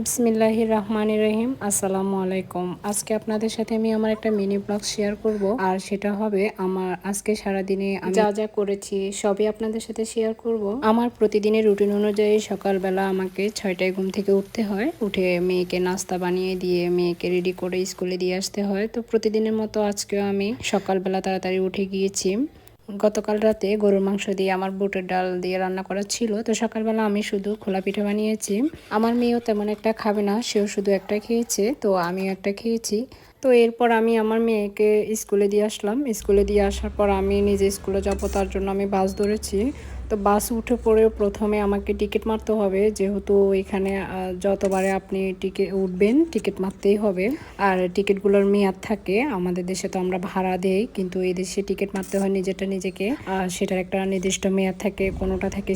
বিসমিল্লাহির রহমানির রহিম। আসসালামু আলাইকুম। আজকে আপনাদের সাথে আমি আমার একটা মিনি ব্লগ শেয়ার করব, আর সেটা হবে আমার আজকে সারাদিনে আমি যা যা করেছি সবই আপনাদের সাথে শেয়ার করব। আমার প্রতিদিনের রুটিন অনুযায়ী সকালবেলা আমাকে 6টায় ঘুম থেকে উঠতে হয়, উঠে মেয়েকে নাস্তা বানিয়ে দিয়ে মেয়েকে রেডি করে স্কুলে দিয়ে আসতে হয়। তো প্রতিদিনের মতো আজকেও আমি সকালবেলা তাড়াতাড়ি উঠে গিয়েছি। গতকাল রাতে গরুর মাংস দিয়ে আমার বুটের ডাল দিয়ে রান্না করা ছিল, তো সকালবেলা আমি শুধু খোলা পিঠা বানিয়েছি। আমার মেয়েও তেমন একটা খাবে না, সেও শুধু একটা খেয়েছে, তো আমিও একটা খেয়েছি। তো এরপর আমি আমার মেয়েকে স্কুলে দিয়ে আসলাম। স্কুলে দিয়ে আসার পর আমি নিজে স্কুলে যাবো, তার জন্য আমি বাস ধরেছি। তো বাস উঠে পড়ে প্রথমে আমাকে টিকিট মারতে হবে, যেহেতু এখানে যতবারে আপনি টিকিট উঠবেন টিকিট মারতেই হবে। আর টিকিটগুলোর মেয়াদ থাকে, আমাদের দেশে তো আমরা ভাড়া দেই, কিন্তু এই দেশে টিকিট মারতে হয় নিজেরটা নিজেকে। সেটার একটা নির্দিষ্ট মেয়াদ থাকে, কোনোটা থাকে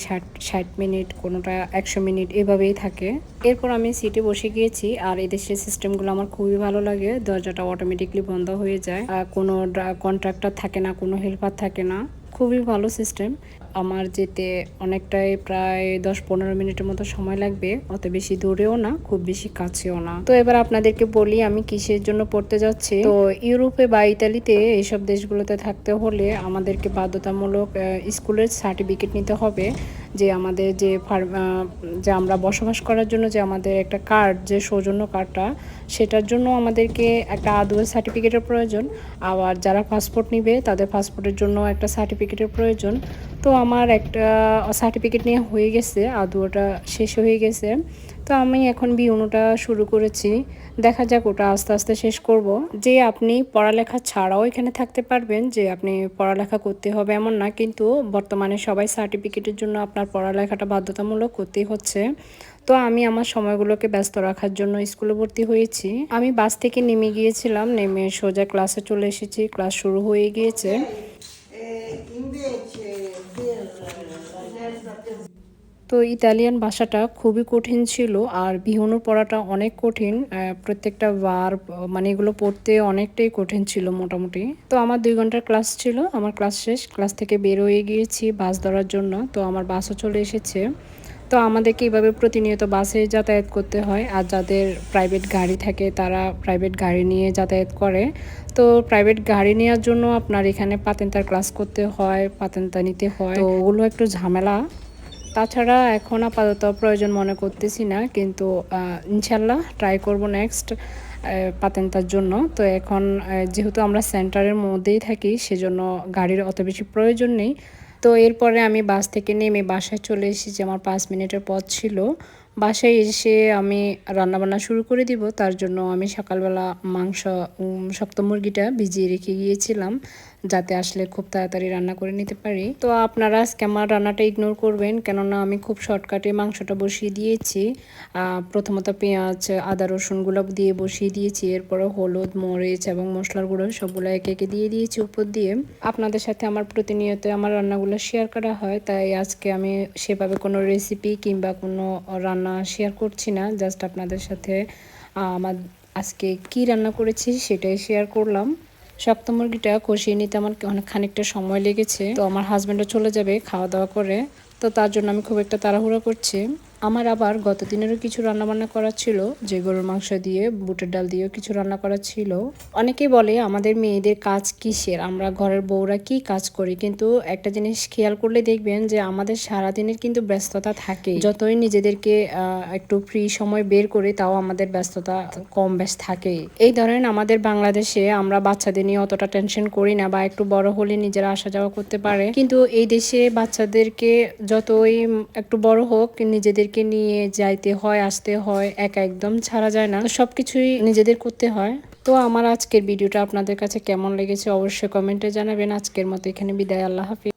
60 মিনিট, কোনোটা 100 মিনিট, এভাবেই থাকে। এরপর আমি সিটে বসে গিয়েছি। আর এই দেশের সিস্টেমগুলো আমার খুবই ভালো লাগে। দরজাটা অটোমেটিকলি বন্ধ হয়ে যায়, কোনো কন্ট্রাক্টর থাকে না, কোনো হেল্পার থাকে না, খুবই ভালো সিস্টেম। আমার যেতে অনেকটাই প্রায় 10-15 মিনিটের মতো সময় লাগবে, অত বেশি দূরেও না, খুব বেশি কাছেও না। তো এবার আপনাদেরকে বলি আমি কিসের জন্য পড়তে যাচ্ছি। তো ইউরোপে বা ইতালিতে এইসব দেশগুলোতে থাকতে হলে আমাদেরকে বাধ্যতামূলক স্কুলের সার্টিফিকেট নিতে হবে, যে আমাদের যে আমরা বসবাস করার জন্য যে আমাদের একটা কার্ড, যে সৌজন্য কার্ডটা, সেটার জন্য আমাদেরকে একটা আদুয়ের সার্টিফিকেটের প্রয়োজন। আবার যারা পাসপোর্ট নিবে তাদের পাসপোর্টের জন্য একটা সার্টিফিকেটের প্রয়োজন। তো আমার একটা সার্টিফিকেট নিয়ে হয়ে গেছে, আদুয়াটা শেষ হয়ে গেছে। তো আমি এখন বিউনোটা শুরু করেছি, দেখা যাক ওটা আস্তে আস্তে শেষ করব। যে আপনি পড়ালেখা ছাড়াও এখানে থাকতে পারবেন, যে আপনি পড়ালেখা করতে হবে এমন না, কিন্তু বর্তমানে সবাই সার্টিফিকেটের জন্য আপনার পড়ালেখাটা বাধ্যতামূলক করতেই হচ্ছে। তো আমি আমার সময়গুলোকে ব্যস্ত রাখার জন্য স্কুলে ভর্তি হয়েছি। আমি বাস থেকে নেমে গিয়েছিলাম, নেমে সোজা ক্লাসে চলে এসেছি, ক্লাস শুরু হয়ে গিয়েছে। তো ইতালিয়ান ভাষাটা খুবই কঠিন ছিল, আর বিহনুর পড়াটা অনেক কঠিন। প্রত্যেকটা ভার্ব মানে এগুলো পড়তে অনেকটাই কঠিন ছিল মোটামুটি। তো আমার 2 ঘন্টার ক্লাস ছিল, আমার ক্লাস শেষ, ক্লাস থেকে বের হয়ে গিয়েছি বাস ধরার জন্য। তো আমার বাসও চলে এসেছে। তো আমাদেরকে এইভাবে প্রতিনিয়ত বাসে যাতায়াত করতে হয়, আর যাদের প্রাইভেট গাড়ি থাকে তারা প্রাইভেট গাড়ি নিয়ে যাতায়াত করে। তো প্রাইভেট গাড়ি নেওয়ার জন্য আপনার এখানে পাতেন্তার ক্লাস করতে হয়, পাতেন্তা নিতে হয়, তো ওগুলো একটু ঝামেলা। তাছাড়া এখন আপাতত প্রয়োজন মনে করতেছি না, কিন্তু ইনশাল্লাহ ট্রাই করব নেক্সট পাতেন্তার জন্য। তো এখন যেহেতু আমরা সেন্টারের মধ্যেই থাকি, সেজন্য গাড়ির অত বেশি প্রয়োজন নেই। তো এরপরে আমি বাস থেকে নেমে বাসায় চলে এসেছি, আমার 5 মিনিটের পথ ছিল। বাসায় এসে আমি রান্নাবান্না শুরু করে দিব, তার জন্য আমি সকালবেলা মাংস শক্ত মুরগিটা ভিজিয়ে রেখে গিয়েছিলাম, যাতে আসলে খুব তাড়াতাড়ি রান্না করে নিতে পারি। তো আপনারা আজকে আমার রান্নাটা ইগনোর করবেন, কেননা আমি খুব শর্টকাটে মাংসটা বসিয়ে দিয়েছি। প্রথমত পেঁয়াজ, আদা, রসুনগুলো দিয়ে বসিয়ে দিয়েছি, এরপরে হলুদ, মরিচ এবং মশলার গুঁড়ো সবগুলো একে একে দিয়ে দিয়েছি উপর দিয়ে। আপনাদের সাথে আমার প্রতিনিয়ত আমার রান্নাগুলো শেয়ার করা হয়, তাই আজকে আমি সেভাবে কোনো রেসিপি কিংবা কোনো রান্না শেয়ার করছি না, জাস্ট আপনাদের সাথে আমার আজকে কি রান্না করেছি সেটাই শেয়ার করলাম। শক্ত মুরগিটা কষিয়ে নিতে আমার অনেক খানিকটা সময় লেগেছে। তো আমার হাজব্যান্ডও চলে যাবে খাওয়া দাওয়া করে, তো তার জন্য আমি খুব একটা তাড়াহুড়ো করছি। আমার আবার গত দিনেরও কিছু রান্নাবান্না করা ছিল, যে গরুর মাংস দিয়ে বুটের ডাল দিয়েও কিছু রান্না করা ছিল। অনেকেই বলে আমাদের মেয়েদের কাজ কিসের, আমরা ঘরের বউরা কি কাজ করি, কিন্তু একটা জিনিস খেয়াল করলে দেখবেন যে আমাদের সারাদিনের কিন্তু ব্যস্ততা থাকে। যতই নিজেদেরকে একটু ফ্রি সময় বের করে, তাও আমাদের ব্যস্ততা কম বেশ থাকে। এই ধরেন আমাদের বাংলাদেশে আমরা বাচ্চাদের নিয়ে অতটা টেনশন করি না, বা একটু বড় হলে নিজেরা আসা যাওয়া করতে পারে, কিন্তু এই দেশে বাচ্চাদেরকে যতই একটু বড় হোক নিজেদেরকে নিয়ে যাইতে হয়, আসতে হয়, একা একদম ছাড়া যায় না, সবকিছুই নিজেদের করতে হয়। তো আমার আজকের ভিডিওটা আপনাদের কাছে কেমন লেগেছে অবশ্যই কমেন্টে জানাবেন। আজকের মতো এখানে বিদায়, আল্লাহ হাফিজ।